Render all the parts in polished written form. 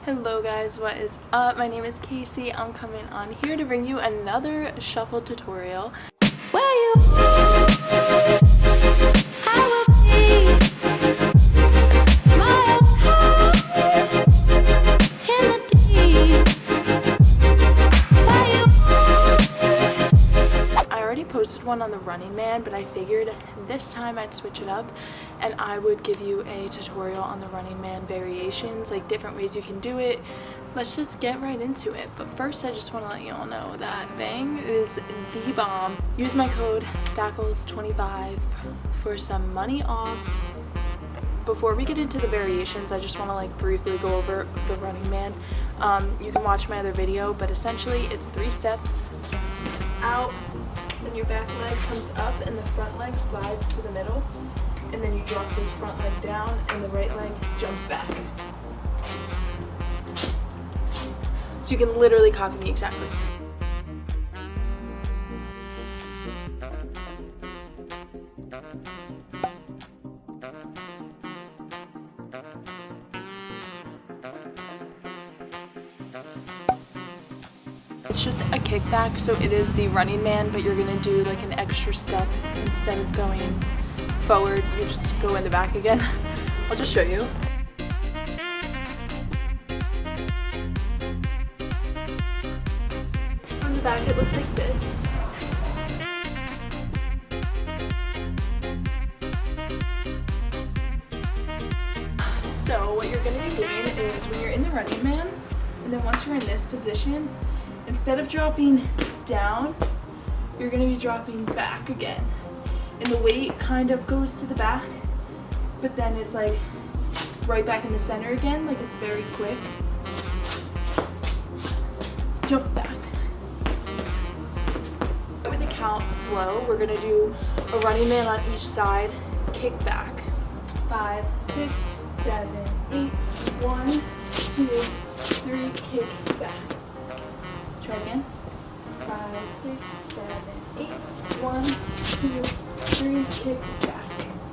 Hello guys, what is up? My name is Casey. I'm coming on here to bring you another shuffle tutorial. Where you I will be miles high in the deep. Where you I already posted one on the Running Man, but I figured this time I'd switch it up and I would give you a tutorial on the Running Man variations, like different ways you can do it. Let's just get right into it. But first, I just want to let you all know that Bang is the bomb. Use my code STACKLES25 for some money off. Before we get into the variations, I just want to briefly go over the Running Man. You can watch my other video, but essentially it's 3 steps. Out, then your back leg comes up and the front leg slides to the middle. And then you drop this front leg down and the right leg jumps back. So you can literally copy me exactly. It's just a kickback, so it is the Running Man, but you're gonna do like an extra step. Instead of going forward, you just go in the back again. I'll just show you. From the back it looks like this. So what you're going to be doing is when you're in the Running Man, and then once you're in this position, instead of dropping down, you're going to be dropping back again. And the weight kind of goes to the back, but then it's like right back in the center again, like it's very quick. Jump back. With a count slow, we're gonna do a Running Man on each side, kick back. 5, 6, 7, 8, 1, 2, 3, kick back. Try again. 5, 6, 7, 8, 1, 2, 3, kick back.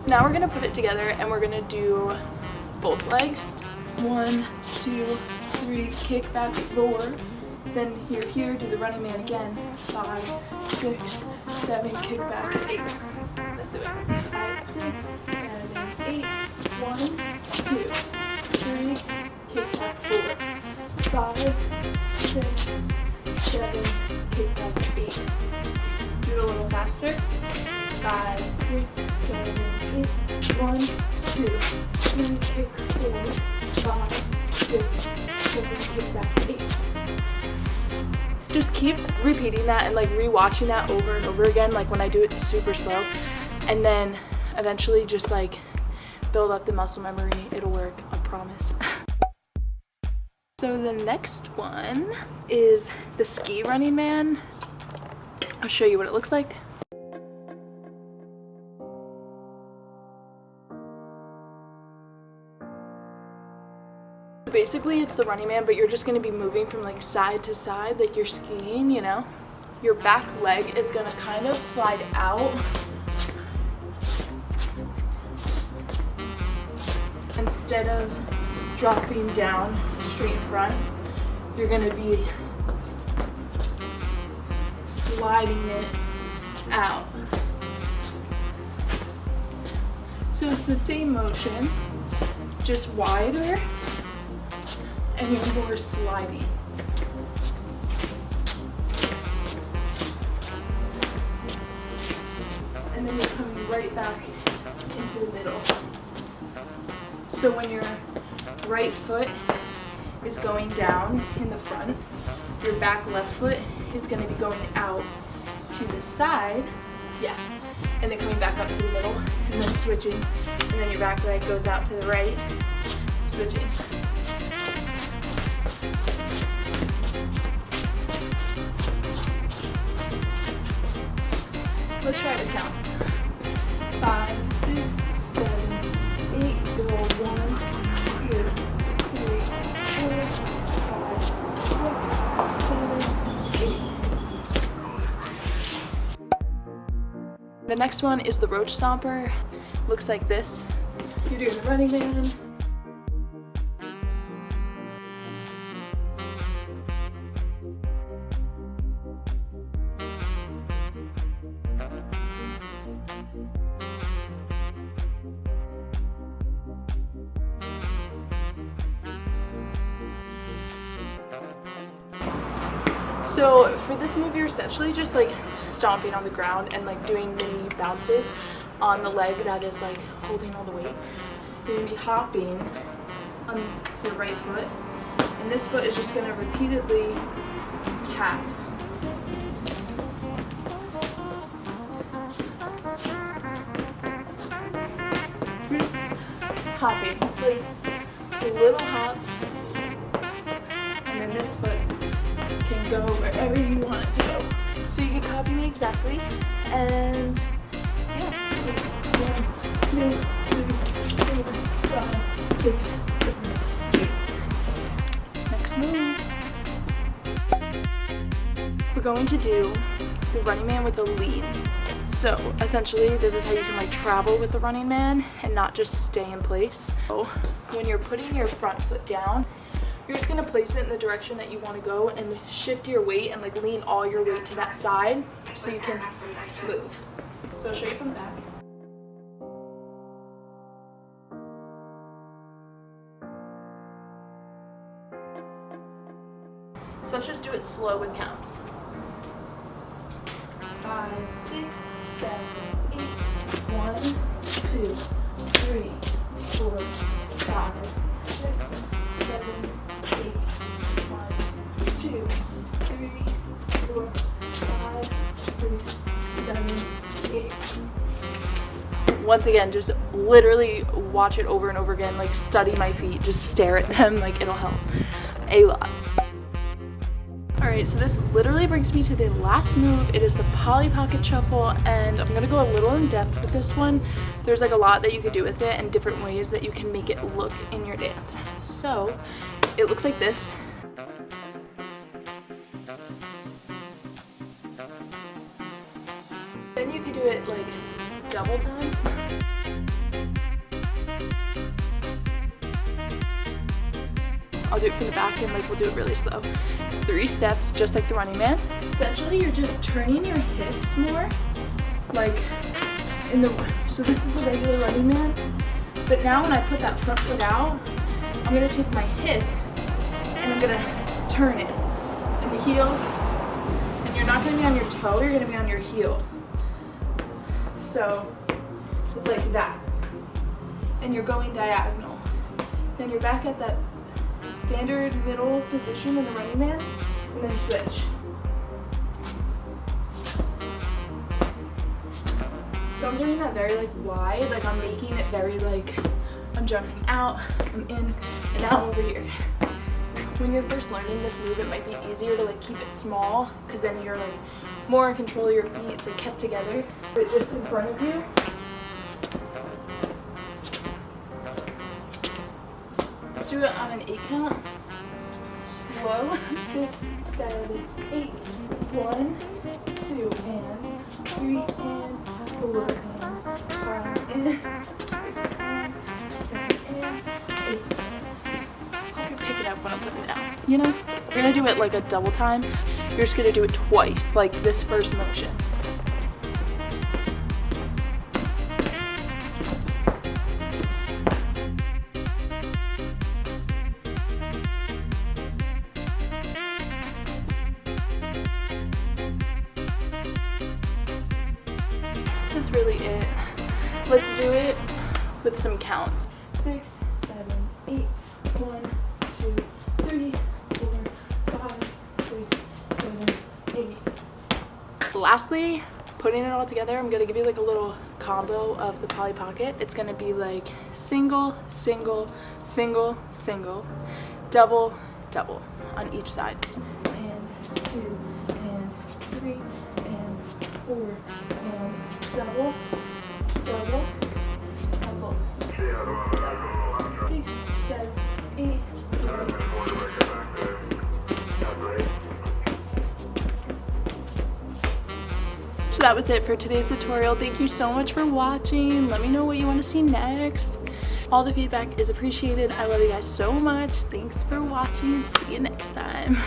Now we're gonna put it together and we're gonna do both legs. 1, 2, 3, kick back, 4. Then you're here, do the Running Man again. 5, 6, 7, kick back, 8. Let's do it. 5, 6, 7, 8, 1, 2, 3, kick back, 4. 5, 6, 7, kick back, 8. Do it a little faster. 5, 6, 7, 8, 1, 2, 3, kick 4, 5, 6, 7, kick back 8. Just keep repeating that and rewatching that over and over again, when I do it super slow, and then eventually just build up the muscle memory. It'll work, I promise. So the next one is the ski Running Man. I'll show you what it looks like. Basically, it's the Running Man, but you're just going to be moving from side to side, like you're skiing, you know? Your back leg is going to kind of slide out. Instead of dropping down straight in front, you're going to be sliding it out. So it's the same motion, just wider. And you're more slidey. And then you're coming right back into the middle. So when your right foot is going down in the front, your back left foot is going to be going out to the side. Yeah. And then coming back up to the middle, and then switching. And then your back leg goes out to the right, switching. Let's try the counts. 5, 6, 7, 8, go 1, 2, 3, 4, 5, 6, 7, 8. The next one is the ROACH Stomper. Looks like this. You're doing the Running Man. So for this move, you're essentially just like stomping on the ground and like doing mini bounces on the leg that is like holding all the weight. You're gonna be hopping on your right foot, and this foot is just gonna repeatedly tap. Hopping, like little hops, and then this foot can go wherever you want it to go. So you can copy me exactly, and yeah. 1, 2, 3, 4, 5, 6, 7, 8. Next move. We're going to do the running man with a lead. So essentially this is how you can like travel with the running man and not just stay in place. So when you're putting your front foot down, you're just gonna place it in the direction that you want to go and shift your weight and like lean all your weight to that side so you can move. So I'll show you from the back. So let's just do it slow with counts. 5, 6, 7, 8. 1, 2, 3, 4, 5, 6, 7, 8. 1, 2, 3, 4, 5, 6, 7, 8. Once again, just literally watch it over and over again. Like study my feet, just stare at them. Like it'll help a lot. Alright, so this literally brings me to the last move. It is the Polly Pocket Shuffle, and I'm gonna go a little in depth with this one. There's like a lot that you could do with it and different ways that you can make it look in your dance. So it looks like this. Then you could do it like double time. I'll do it from the back and like we'll do it really slow. It's 3 steps, just like the running man. Essentially, you're just turning your hips more, like in the. So this is the regular running man, but now when I put that front foot out, I'm gonna take my hip and I'm gonna turn it in the heel, and you're not gonna be on your toe. You're gonna be on your heel. So it's like that, and you're going diagonal. Then you're back at that standard middle position in the running man, and then switch. So I'm doing that very like wide, like I'm making it very like I'm jumping out, I'm in and out over here. When you're first learning this move, it might be easier to like keep it small because then you're like more in control of your feet. It's like kept together, but just in front of you. Let's do it on an 8 count. Slow. 6, 7, 8. 1, 2, and 3, and 4, and 5, and 6, and 7, and 8. Hope you pick it up when I'm putting it down. You know? We're gonna do it like a double time. You're just gonna do it twice, like this first motion. That's really it. Let's do it with some counts. 6, 7, 8. 1, 2, 3, 4, 5, 6, 7, 8. Lastly, putting it all together, I'm gonna give you like a little combo of the Polly Pocket. It's gonna be like single, single, single, single, double, double on each side. And 2, and 3, and 4, and double, double, double, 6, 7, 8. So that was it for today's tutorial. Thank you so much for watching. Let me know what you want to see next. All the feedback is appreciated. I love you guys so much. Thanks for watching. See you next time.